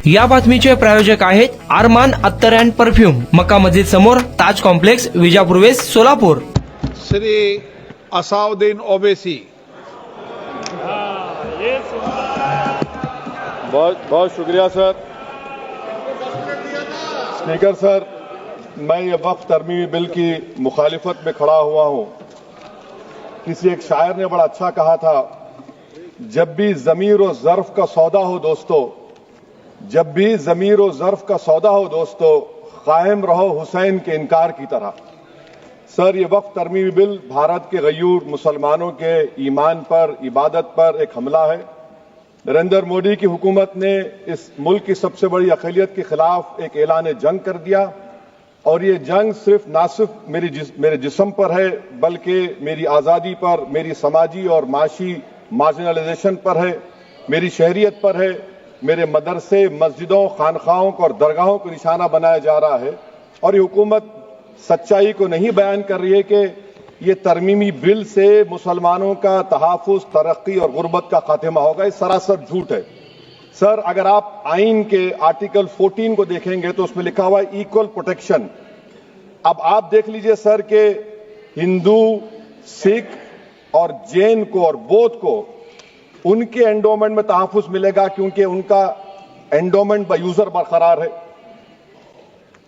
या बातमीचे प्रायोजक आहेत आरमान अत्तर अँड परफ्यूम, मक्का मस्जिद समोर, ताज कॉम्प्लेक्स, विजापूर वेस्ट, सोलापूर। श्री असाउद्दीन ओवैसी। बहुत बहुत शुक्रिया सर। स्पीकर सर, मैं ये वक्फ तरमीमी बिल की मुखालिफत में खड़ा हुआ हूं। किसी एक शायर ने बड़ा अच्छा कहा था, जब भी ज़मीर और ज़र्फ का सौदा हो दोस्तों, जब भी ज़मीर और ज़र्फ का सौदा हो दोस्तों, कायम रहो हुसैन के इनकार की तरह। सर, ये वक्फ तरमीमी बिल भारत के गयूर मुसलमानों के ईमान पर, इबादत पर एक हमला है। नरेंद्र मोदी की हुकूमत ने इस मुल्क की सबसे बड़ी अक़लियत के खिलाफ एक ऐलान जंग कर दिया, और ये जंग ना सिर्फ मेरे जिस्म पर है, बल्कि मेरी आज़ादी पर, मेरी समाजी और माशी मार्जिनलाइजेशन पर है, मेरी शहरियत पर है, मेरे मदरसे, मस्जिदों, खानखाहों और दरगाहों को निशाना बनाया जा रहा है। और ये हुकूमत सच्चाई को नहीं बयान कर रही है कि ये तरमीमी बिल से मुसलमानों का तहफ़्फ़ुज़, तरक्की और गुर्बत का खात्मा होगा। ये सरासर झूठ है। सर, अगर आप आइन के आर्टिकल 14 को देखेंगे तो उसमें लिखा हुआ है इक्वल प्रोटेक्शन। अब आप देख लीजिए सर कि हिंदू, सिख और जैन को और बौद्ध को उनके एंडोमेंट में तहफ़्फ़ुज़ मिलेगा, क्योंकि उनका एंडोमेंट बाय यूजर बरकरार है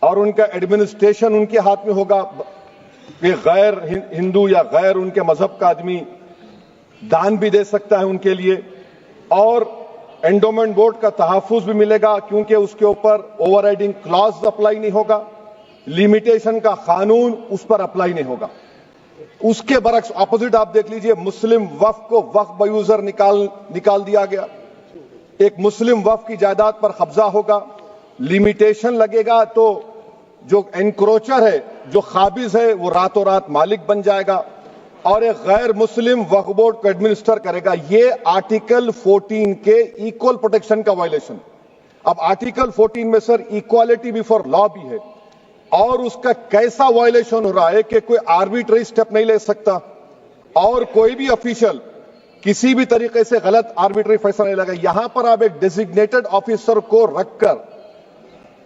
और उनका एडमिनिस्ट्रेशन उनके हाथ में होगा। कि गैर हिंदू या गैर उनके मजहब का आदमी दान भी दे सकता है उनके लिए, और एंडोमेंट बोर्ड का तहफ़्फ़ुज़ भी मिलेगा, क्योंकि उसके ऊपर ओवरराइडिंग क्लॉज अप्लाई नहीं होगा, लिमिटेशन का कानून उस पर अप्लाई नहीं होगा। उसके बरक्स ऑपोजिट आप देख लीजिए, मुस्लिम वक्फ को वक्फ बाय यूजर निकाल दिया गया। एक मुस्लिम वक्फ की जायदाद पर कब्जा होगा, लिमिटेशन लगेगा, तो जो एनक्रोचर है, जो खाबिज है, वो रातों रात मालिक बन जाएगा और एक गैर मुस्लिम वक्फ बोर्ड को एडमिनिस्टर करेगा। ये आर्टिकल 14 के इक्वल प्रोटेक्शन का वायलेशन। अब आर्टिकल 14 में सर इक्वालिटी बिफोर लॉ भी है, और उसका कैसा वायलेशन हो रहा है कि कोई आर्बिट्ररी स्टेप नहीं ले सकता, और कोई भी ऑफिशियल किसी भी तरीके से गलत आर्बिट्ररी फैसला नहीं लगा। यहां पर आप एक डेजिग्नेटेड ऑफिसर को रखकर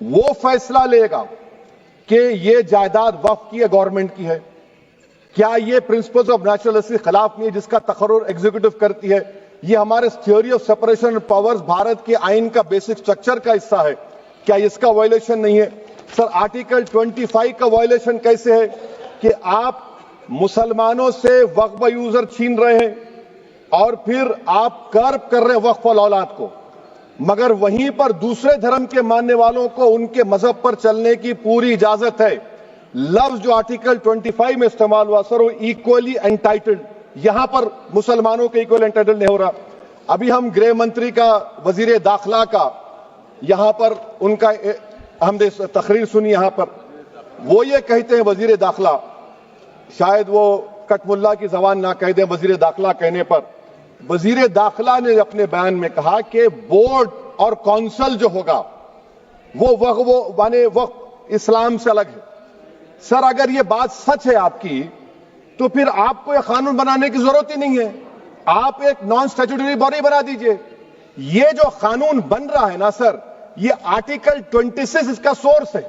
वो फैसला लेगा कि ये जायदाद वक्फ की है, गवर्नमेंट की है। क्या ये प्रिंसिपल्स ऑफ नेचुरलिटी के खिलाफ नहीं है, जिसका तकर्रुर एग्जीक्यूटिव करती है? ये हमारे theory of separation of powers, Bharat के आइन का बेसिक स्ट्रक्चर का हिस्सा है। क्या इसका वायलेशन नहीं है? सर, आर्टिकल 25 का वायलेशन कैसे है कि आप मुसलमानों से वक्फ बाय यूजर छीन रहे हैं और फिर आप कर्ब कर रहे हैं वक्फ वाल औलाद को, मगर वहीं पर दूसरे धर्म के मानने वालों को उनके मजहब पर चलने की पूरी इजाजत है। लफ्ज जो आर्टिकल 25 में इस्तेमाल हुआ सर, वो इक्वली एंटाइटल्ड, यहां पर मुसलमानों के इक्वल एंटाइटल्ड नहीं हो रहा। अभी हम गृह मंत्री का, वजीर दाखिला का यहां पर उनका हमने तकरीर सुनी, यहां पर वो ये कहते हैं, वजीर दाखिला, शायद वो कटमुल्ला की जबान ना कह दें, वजीर दाखिला कहने पर वजीर दाखिला ने अपने बयान में कहा कि बोर्ड और काउंसिल जो होगा वो माने वक्फ इस्लाम से अलग है। सर, अगर ये बात सच है आपकी, तो फिर आपको यह कानून बनाने की जरूरत ही नहीं है। आप एक नॉन स्टैट्यूटरी बॉडी बना दीजिए। ये जो कानून बन रहा है ना सर, ये आर्टिकल 26 इसका सोर्स है,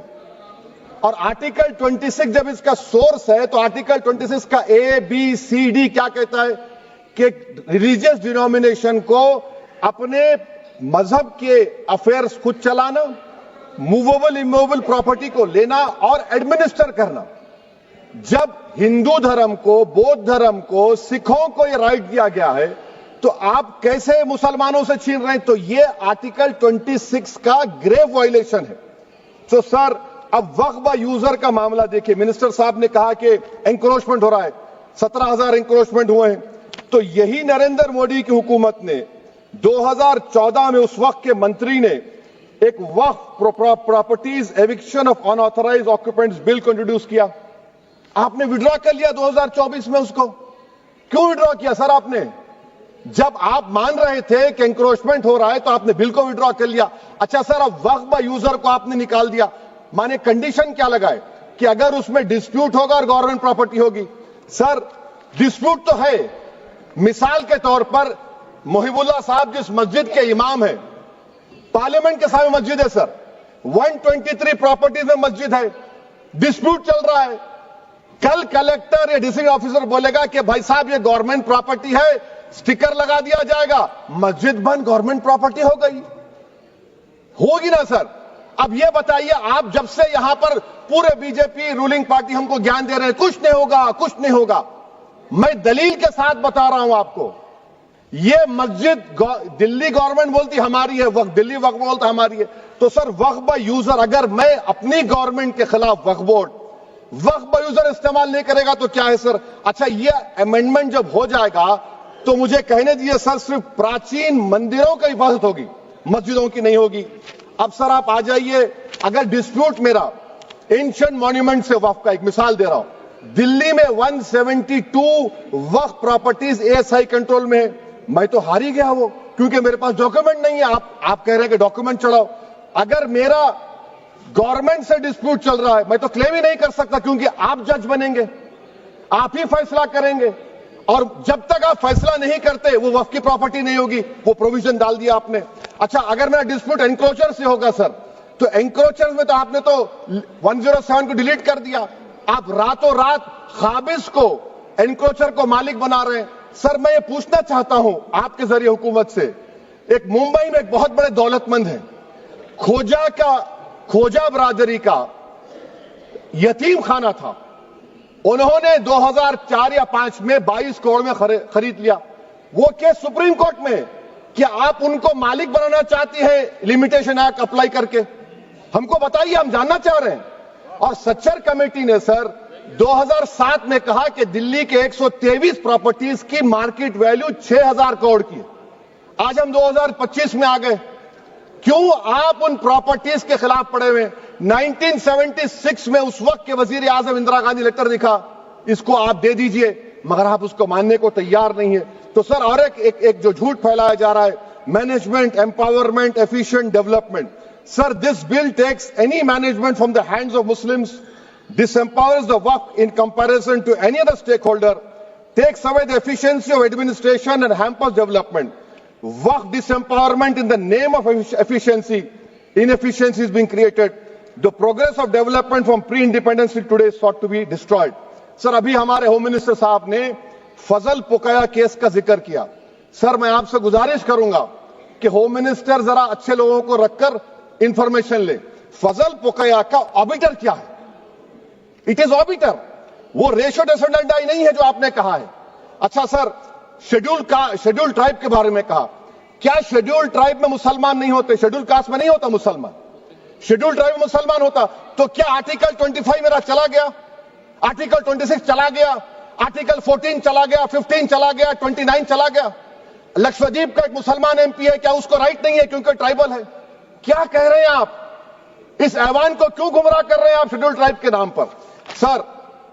और आर्टिकल 26 जब इसका सोर्स है तो आर्टिकल 26 का ABCD क्या कहता है कि रिलीजियस डिनोमिनेशन को अपने मजहब के अफेयर्स खुद चलाना, मूवेबल इमूवेबल प्रॉपर्टी को लेना और एडमिनिस्टर करना। जब हिंदू धर्म को, बौद्ध धर्म को, सिखों को यह राइट दिया गया है, तो आप कैसे मुसलमानों से छीन रहे हैं? तो यह आर्टिकल 26 का ग्रेव वायलेशन है। तो सर, अब वक्फ बाय यूजर का मामला देखिए, मिनिस्टर साहब ने कहा कि एंक्रोचमेंट हो रहा है, 17,000 एंक्रोचमेंट हुए हैं। तो यही नरेंद्र मोदी की हुकूमत ने 2014 में उस वक्त के मंत्री ने एक Waqf properties eviction of unauthorised occupants bill को इंट्रोड्यूस किया। आपने विड्रॉ कर लिया 2024 में उसको। क्यों विड्रॉ किया सर आपने? जब आप मान रहे थे कि एंक्रोचमेंट हो रहा है तो आपने बिल को विड्रॉ कर लिया। अच्छा सर, अब वक्फ बाय यूजर को आपने निकाल दिया, माने कंडीशन क्या लगाए कि अगर उसमें डिस्प्यूट होगा और गवर्नमेंट प्रॉपर्टी होगी। सर, डिस्प्यूट तो है। मिसाल के तौर पर मोहिबुल्लाह साहब जिस मस्जिद के इमाम हैं, पार्लियामेंट के सामने मस्जिद है सर, 123 प्रॉपर्टीज में मस्जिद है, डिस्प्यूट चल रहा है। कल कलेक्टर या डिस्ट्रिक्ट ऑफिसर बोलेगा कि भाई साहब ये गवर्नमेंट प्रॉपर्टी है, स्टिकर लगा दिया जाएगा, मस्जिद बंद, गवर्नमेंट प्रॉपर्टी हो गई, होगी ना सर। अब ये बताइए, आप जब से यहां पर पूरे बीजेपी रूलिंग पार्टी हमको ज्ञान दे रहे हैं कुछ नहीं होगा, कुछ नहीं होगा, मैं दलील के साथ बता रहा हूं आपको। ये मस्जिद दिल्ली गवर्नमेंट बोलती हमारी है, वक्फ दिल्ली वक्फ बोलता हमारी है, तो सर वक्फ बाय यूजर, अगर मैं अपनी गवर्नमेंट के खिलाफ वक्फ बोर्ड वक्फ बाय यूजर इस्तेमाल नहीं करेगा तो क्या है सर। अच्छा, ये अमेंडमेंट जब हो जाएगा तो मुझे कहने दीजिए सर, सिर्फ प्राचीन मंदिरों की हिफाजत होगी, मस्जिदों की नहीं होगी। अब सर आप आ जाइए, अगर डिस्प्यूट मेरा एंशिएंट मॉन्यूमेंट से वक्फ का, एक मिसाल दे रहा हूं, दिल्ली में 172 वक्फ प्रॉपर्टीज एएसआई कंट्रोल में है, मैं तो हार ही गया वो, क्योंकि मेरे पास डॉक्यूमेंट नहीं है। आप कह रहे हैं कि डॉक्यूमेंट चढ़ाओ, अगर मेरा गवर्नमेंट से डिस्प्यूट चल रहा है मैं तो क्लेम ही नहीं कर सकता, क्योंकि आप जज बनेंगे, आप ही फैसला करेंगे, और जब तक आप फैसला नहीं करते वो वक्फ की प्रॉपर्टी नहीं होगी, वो प्रोविजन डाल दिया आपने। अच्छा, अगर मेरा डिस्प्यूट एनक्रोचर से होगा सर, तो एनक्रोचर में तो आपने तो 107 को डिलीट कर दिया, आप रातों रात खाबिज को, एनक्रोचर को मालिक बना रहे हैं। सर मैं ये पूछना चाहता हूं आपके जरिए हुकूमत से, एक मुंबई में एक बहुत बड़े दौलतमंद है, खोजा बरादरी का यतीम खाना था, उन्होंने 2004 या 5 में 22 करोड़ में खरीद लिया। वो केस सुप्रीम कोर्ट में, क्या आप उनको मालिक बनाना चाहती है लिमिटेशन एक्ट अप्लाई करके? हमको बताइए, हम जानना चाह रहे हैं। और सच्चर कमेटी ने सर 2007 में कहा कि दिल्ली के 123 प्रॉपर्टीज की मार्केट वैल्यू 6000 करोड़ की। आज हम 2025 में आ गए, क्यों आप उन प्रॉपर्टीज के खिलाफ पड़े हुए? 1976 में उस वक्त के वजीर आजम इंदिरा गांधी लेटर लिखा, इसको आप दे दीजिए, मगर आप उसको मानने को तैयार नहीं है। तो सर और एक जो झूठ फैलाया जा रहा है, management empowerment efficient development, sir this bill takes any management from the hands of Muslims, disempowers the waqf in comparison to any other stakeholder, takes away the efficiency of administration and hampers development. Waqf disempowerment in the name of efficiency, inefficiency is being created. The progress of development from pre-independence till today is sought to be destroyed. Sir अभी हमारे home minister साहब ने फजल पुकाया case का जिक्र किया। Sir मैं आपसे गुजारिश करूंगा कि होम मिनिस्टर जरा अच्छे लोगों को रखकर इंफॉर्मेशन ले, फजल पुकाया का ऑबिटर क्या है? इट इज ऑबिटर, वो रेशो डेसिडेंडाई नहीं है जो आपने कहा है। अच्छा सर, शेड्यूल ट्राइब के बारे में कहा, क्या शेड्यूल ट्राइब में मुसलमान नहीं होते? शेड्यूल कास्ट में नहीं होता मुसलमान, शेड्यूल ट्राइब में मुसलमान होता, तो क्या आर्टिकल 25 मेरा चला गया, आर्टिकल 26 चला गया, आर्टिकल 14 चला गया, 15 चला गया, 29 चला गया? लक्षद्वीप का एक मुसलमान एमपी है, क्या उसको राइट नहीं है क्योंकि ट्राइबल है? क्या कह रहे हैं आप? इस ऐवान को क्यों गुमराह कर रहे हैं आप शेड्यूल ट्राइब के नाम पर? सर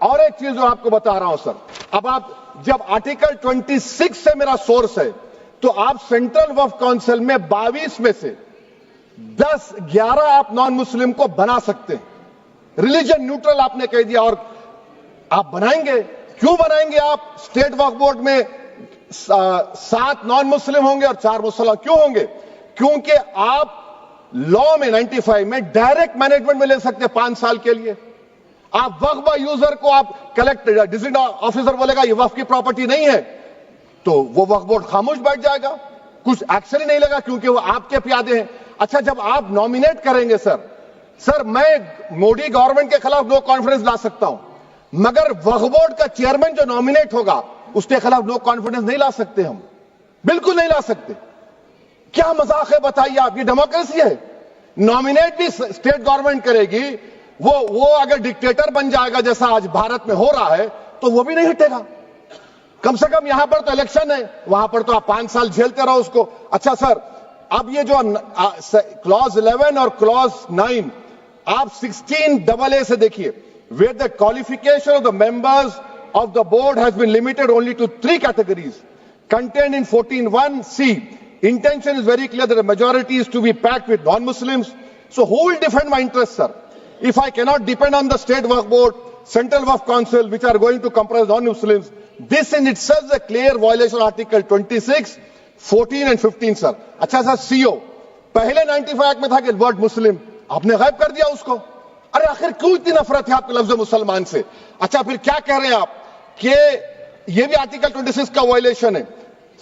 और एक चीज जो आपको बता रहा हूं सर, अब आप जब आर्टिकल 26 से मेरा सोर्स है, तो आप सेंट्रल वक्फ काउंसिल में 22 में से 11 आप नॉन मुस्लिम को बना सकते हैं, रिलीजन न्यूट्रल आपने कह दिया, और आप बनाएंगे, क्यों बनाएंगे आप? स्टेट वक्फ बोर्ड में 7 नॉन मुस्लिम होंगे और 4 मुसलमान, क्यों होंगे? क्योंकि आप लॉ में 95 में डायरेक्ट मैनेजमेंट में ले सकते हैं 5 साल के लिए। आप वक्फ बाय यूजर को आप कलेक्टर डिस्ट्रिक्ट ऑफिसर बोलेगा ये वक्फ की प्रॉपर्टी नहीं है, तो वो वक्फ बोर्ड खामोश बैठ जाएगा, कुछ एक्शन ही नहीं लेगा, क्योंकि वो आपके प्यादे हैं। अच्छा, जब आप नॉमिनेट करेंगे सर मैं मोदी गवर्नमेंट के खिलाफ नो कॉन्फिडेंस ला सकता हूं, मगर वक्फ बोर्ड का चेयरमैन जो नॉमिनेट होगा उसके खिलाफ नो कॉन्फिडेंस नहीं ला सकते, हम बिल्कुल नहीं ला सकते। क्या मजाक है बताइए आप? ये डेमोक्रेसी है। नॉमिनेट भी स्टेट गवर्नमेंट करेगी, वो अगर डिक्टेटर बन जाएगा जैसा आज भारत में हो रहा है तो वो भी नहीं हटेगा। कम से कम यहां पर तो इलेक्शन है, वहां पर तो आप 5 साल झेलते रहो उसको। अच्छा सर, अब ये जो क्लॉज 11 और क्लॉज 9 आप 16AA से देखिए, where the qualification of the members of the board has been limited only to 3 categories contained in 14(1)(c). Intention is very clear that a majority is to be packed with non-Muslims. So who will defend my interests, sir? If I cannot depend on the state waqf board, central waqf council, which are going to comprise non-Muslims, this in itself is a clear violation of Article 26, 14 and 15, sir. अच्छा sir, CO पहले 95 act में था कि word मुस्लिम, आपने गायब कर दिया उसको। अरे आखिर क्यों इतनी नफरत है आपके लफ्ज मुसलमान से? अच्छा फिर क्या कह रहे हैं आप कि ये भी आर्टिकल 26 का वायलेशन है।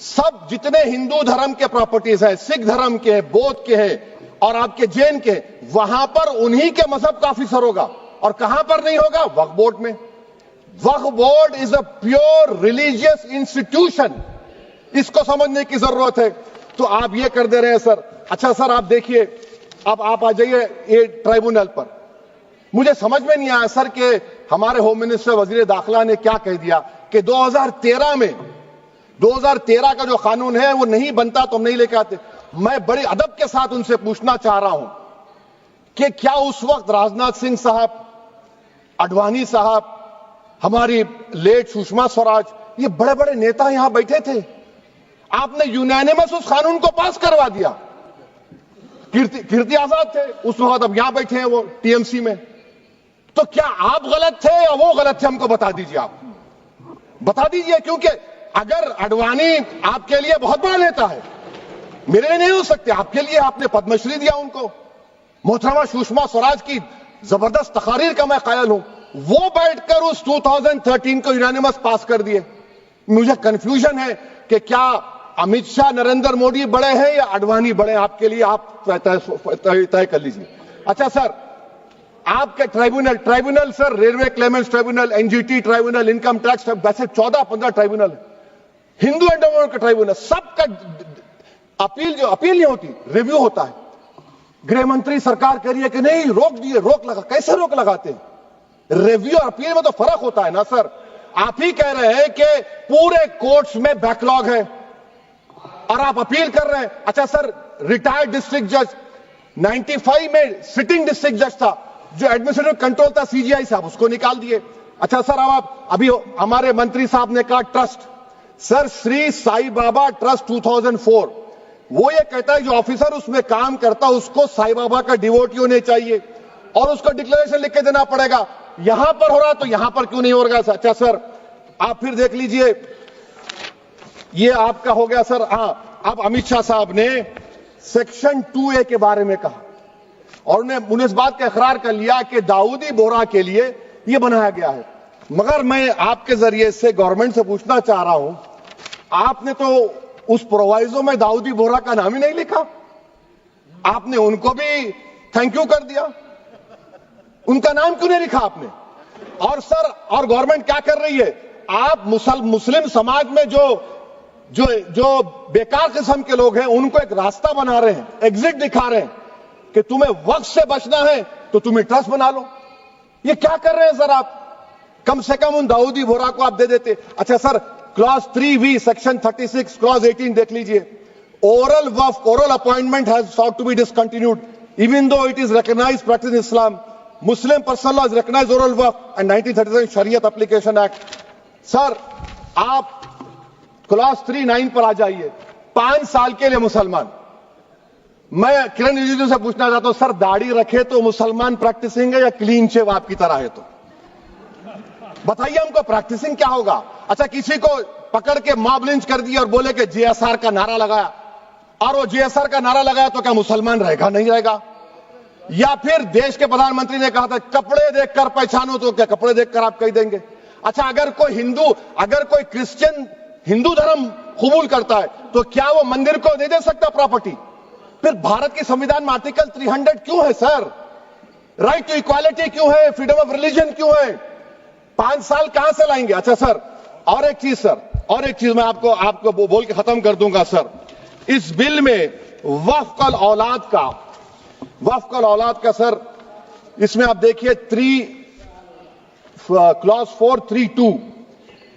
सब जितने हिंदू धर्म के प्रॉपर्टीज है, सिख धर्म के, बौद्ध के हैं और आपके जैन के, वहां पर उन्हीं के मजहब का ऑफिसर होगा। और कहां पर नहीं होगा? वक्फ बोर्ड में। Waqf board is a pure religious institution, इसको समझने की जरूरत है। तो आप ये कर दे रहे हैं सर। अच्छा सर आप देखिए, अब आप आ जाइए ये ट्राइब्यूनल पर। मुझे समझ में नहीं आया सर कि हमारे होम मिनिस्टर वजीर दाखिला ने क्या कह दिया कि 2013 का जो कानून है वो नहीं बनता तो हम नहीं लेके आते। मैं बड़े अदब के साथ उनसे पूछना चाह रहा हूं कि क्या उस वक्त राजनाथ सिंह साहब, अडवाणी साहब, हमारी लेट सुषमा स्वराज, ये बड़े बड़े नेता यहां बैठे थे? आपने यूनानिमस उस कानून को पास करवा दिया। कीर्ति आजाद थे उस वक्त, अब यहां बैठे हैं वो टीएमसी में। तो क्या आप गलत थे या वो गलत थे? हमको बता दीजिए, आप बता दीजिए। क्योंकि अगर अडवाणी आपके लिए बहुत बड़ा नेता है, मेरे लिए नहीं हो सकते, आपके लिए आपने पद्मश्री दिया उनको। मोहतरमा सुषमा स्वराज की जबरदस्त तकारीर का मैं कायल हूं। वो बैठकर उस 2013 को यूनानिमस पास कर दिए। मुझे कंफ्यूजन है कि क्या अमित शाह, नरेंद्र मोदी बड़े हैं या अडवाणी बड़े हैं? आपके लिए आप तय कर लीजिए। अच्छा सर, आपके tribunal sir, railway Clements tribunal, NGT tribunal, income tax, वैसे 14-15 ट्राइब्यूनल है। हिंदू एंडोमेंट का ट्राइब्यूनल, सबका अपील नहीं होती, रिव्यू होता है। गृह मंत्री सरकार कह रही है कि नहीं, रोक दिए, रोक लगा। कैसे रोक लगाते हैं? रिव्यू और अपील में तो फर्क होता है ना सर। आप ही कह रहे हैं कि पूरे कोर्ट्स में बैकलॉग है और आप अपील कर रहे हैं। अच्छा सर, रिटायर्ड डिस्ट्रिक्ट जज 95 में सिटिंग डिस्ट्रिक्ट जज था, जो एडमिनिस्ट्रेटिव कंट्रोल था सीजीआई साहब, उसको निकाल दिए। अच्छा सर, अब आप अभी हमारे मंत्री साहब ने कहा trust, sir Shri Sai Baba trust 2004, वो ये कहता है जो ऑफिसर उसमें काम करता है उसको साई बाबा का डिवोटी होने चाहिए और उसको डिक्लेरेशन लिख के देना पड़ेगा। यहां पर हो रहा तो यहां पर क्यों नहीं हो रहा? अच्छा सर, आप फिर देख लीजिए, ये आपका हो गया सर। हां, अब अमित शाह साहब ने सेक्शन 2A के बारे में कहा और उन्होंने इस बात का इकरार कर लिया कि दाऊदी बोहरा के लिए यह बनाया गया है। मगर मैं आपके जरिए से गवर्नमेंट से पूछना चाह रहा हूं, आपने तो उस प्रोवाइजो में दाऊदी बोहरा का नाम ही नहीं लिखा। आपने उनको भी थैंक यू कर दिया, उनका नाम क्यों नहीं लिखा आपने? और सर, और गवर्नमेंट क्या कर रही है? आप मुस्लिम समाज में जो बेकार किस्म के लोग हैं उनको एक रास्ता बना रहे हैं, एग्जिट दिखा रहे हैं कि तुम्हें वक्त से बचना है तो तुम्हें ट्रस्ट बना लो। ये क्या कर रहे हैं सर आप? कम से कम उन दाऊदी बोहरा को आप दे देते। अच्छा sir, clause 3V section 36 clause 18 देख लीजिए। Oral appointment has sought to be discontinued even though it is recognized practice in Islam. Muslim personal law is recognized oral waqf and 1937 Shariat Application Act. Sir आप clause 39 पर आ जाइए। 5 साल के लिए मुसलमान। मैं किरण रिजिजू से पूछना चाहता हूं, सर दाढ़ी रखे तो मुसलमान प्रैक्टिसिंग है या क्लीन शेव आपकी तरह है? तो बताइए हमको, प्रैक्टिसिंग क्या होगा? अच्छा, किसी को पकड़ के मॉब लिंच कर दिया और बोले कि JSR का नारा लगाया, और वो JSR का नारा लगाया तो क्या मुसलमान रहेगा? नहीं रहेगा। या फिर देश के प्रधानमंत्री ने कहा था कपड़े देखकर पहचानो, तो क्या कपड़े देखकर आप कह देंगे? अच्छा, अगर कोई क्रिश्चियन हिंदू धर्म कबूल करता है तो क्या वो मंदिर को दे सकता प्रॉपर्टी? फिर भारत के संविधान में आर्टिकल 300 क्यों है सर? राइट टू इक्वालिटी क्यों है? फ्रीडम ऑफ रिलीजन क्यों है? 5 साल कहां से लाएंगे? अच्छा सर, और एक चीज सर, और एक चीज मैं आपको बोल के खत्म कर दूंगा सर। इस बिल में वक्फ औलाद का सर, इसमें आप देखिए clause 432,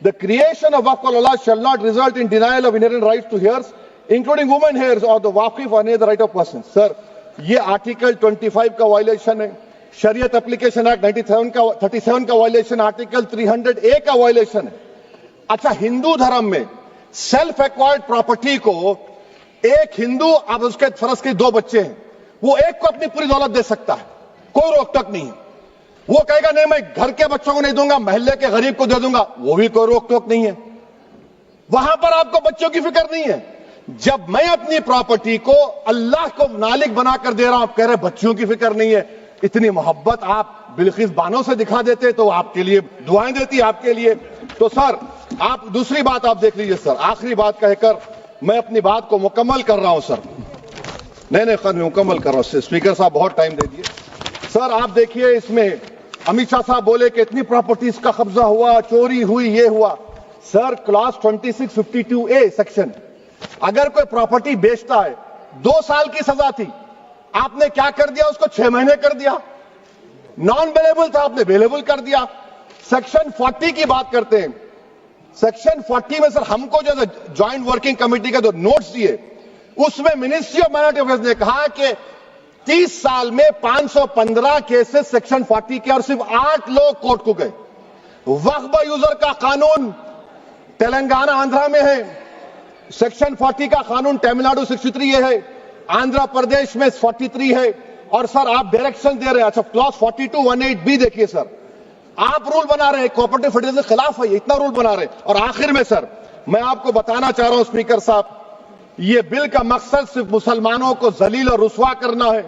the creation of waqf al-awlad shall not result in denial of inherent rights to heirs, including women heirs or the waqif or any other right of person. Sir, ये article 25 का violation है, शरीयत application act 37 का violation, article 300A का violation है। अच्छा, हिंदू धर्म में सेल्फ एक्वायर्ड प्रॉपर्टी को एक हिंदू, अब उसके फर्ज के 2 बच्चे हैं, वो एक को अपनी पूरी दौलत दे सकता है, कोई रोक टोक नहीं है। वो कहेगा नहीं मैं घर के बच्चों को नहीं दूंगा, मोहल्ले के गरीब को दे दूंगा, वो भी कोई रोक टोक नहीं है। वहां पर आपको बच्चों की फिक्र नहीं है। जब मैं अपनी प्रॉपर्टी को अल्लाह को मालिक बनाकर दे रहा हूं, आप कह रहे बच्चियों की फिक्र नहीं है। इतनी मोहब्बत आप बिल्किस बानो से दिखा देते तो आपके लिए दुआएं देती आपके लिए। तो सर आप दूसरी बात आप देख लीजिए सर, आखिरी बात कहकर मैं अपनी बात को मुकम्मल कर रहा हूं सर। नहीं खैर मैं मुकम्मल कर रहा हूं, स्पीकर साहब बहुत टाइम दे दिए। सर आप देखिए इसमें अमित शाह साहब बोले कि इतनी प्रॉपर्टीज का कब्जा हुआ, चोरी हुई, ये हुआ। सर क्लॉज 2652A सेक्शन, अगर कोई प्रॉपर्टी बेचता है 2 साल की सजा थी, आपने क्या कर दिया, उसको 6 महीने कर दिया। नॉन बेलेबल था, आपने बेलेबल कर दिया। सेक्शन 40 की बात करते हैं, सेक्शन 40 में सर हमको जो ज्वाइंट वर्किंग कमेटी का जो नोट्स दिए, उसमें मिनिस्ट्री ऑफ माइनॉरिटी अफेयर्स ने कहा कि 30 साल में 515 केसेस सेक्शन 40 के और सिर्फ 8 लोग कोर्ट को गए। वक्फ यूजर का कानून तेलंगाना आंध्रा में है, सेक्शन 40 का कानून तमिलनाडु 63 है, आंध्र प्रदेश में 43 है। और सर आप डायरेक्शन दे रहे हैं, अच्छा क्लॉज 4218B देखिए सर, आप रूल बना रहे हैं, कोऑपरेटिव फेडरलिज्म के खिलाफ है, इतना रूल बना रहे हैं। और आखिर में सर मैं आपको बताना चाह रहा हूं स्पीकर साहब, ये बिल का मकसद सिर्फ मुसलमानों को जलील और रुस्वा करना है,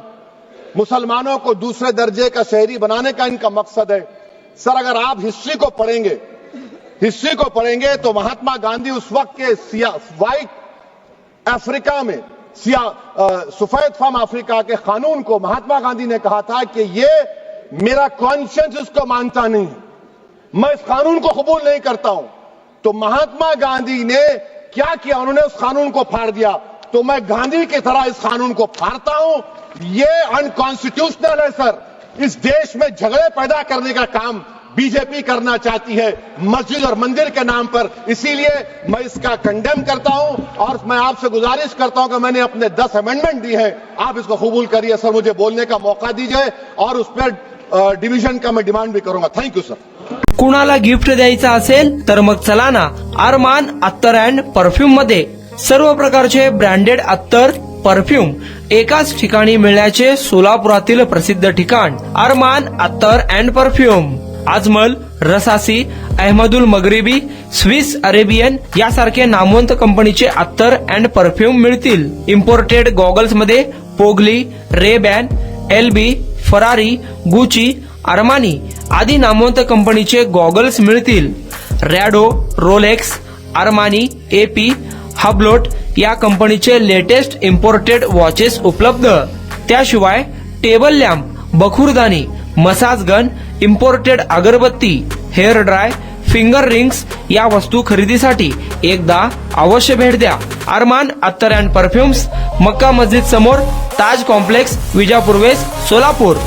मुसलमानों को दूसरे दर्जे का शहरी बनाने का इनका मकसद है। सर अगर आप हिस्ट्री को पढ़ेंगे तो महात्मा गांधी उस वक्त के व्हाइट अफ्रीका में सफेद फार्म अफ्रीका के कानून को महात्मा गांधी ने कहा था कि ये मेरा कॉन्शियंस इसको मानता नहीं है, मैं इस कानून को कबूल नहीं करता हूं। तो महात्मा गांधी ने क्या किया, उन्होंने उस कानून को फाड़ दिया। तो मैं गांधी की तरह इस कानून को फाड़ता हूं, ये अनकॉन्स्टिट्यूशनल है सर। इस देश में झगड़े पैदा करने का काम बीजेपी करना चाहती है मस्जिद और मंदिर के नाम पर, इसीलिए मैं इसका कंडेम करता हूं। और मैं आपसे गुजारिश करता हूं कि मैंने अपने 10 अमेंडमेंट दी हैं, आप इसको कबूल करिए सर, मुझे बोलने का मौका दीजिए और उस पर डिवीजन का मैं डिमांड भी करूंगा। Thank you sir. कुणाला गिफ्ट द्यायचा असेल तर मग चला ना अरमान अत्तर अँड परफ्यूम मध्ये सर्व प्रकारचे ब्रँडेड अत्तर परफ्यूम एकाच ठिकाणी मिळण्याचे सोलापुरातील प्रसिद्ध ठिकाण अरमान अत्तर and perfume. Ajmal, Rasasi, Ahmedul Maghribi, Swiss Arabian यासारखे नामवंत कंपनीचे अत्तर अँड परफ्यूम मिळतील। इम्पोर्टेड गॉगल्स मध्ये पोगली, Ray Ban, LB, Ferrari, Gucci, Armani आदी नामवंत कंपनीचे गॉगल्स मिळतील। Rado, Rolex, Armani, AP, Hublot या कंपनीचे लेटेस्ट इम्पोर्टेड वॉचेस उपलब्ध। त्याशिवाय टेबल लॅम्प, बखुरदानी, मसाज गन, इम्पोर्टेड अगरबत्ती, हेअर ड्राय, फिंगर रिंग्स या वस्तू खरेदीसाठी एकदा अवश्य भेट द्या। अरमान अत्तर अँड परफ्युम्स, मक्का मस्जिद समोर, ताज कॉम्प्लेक्स, विजापूर वेस्ट, सोलापूर।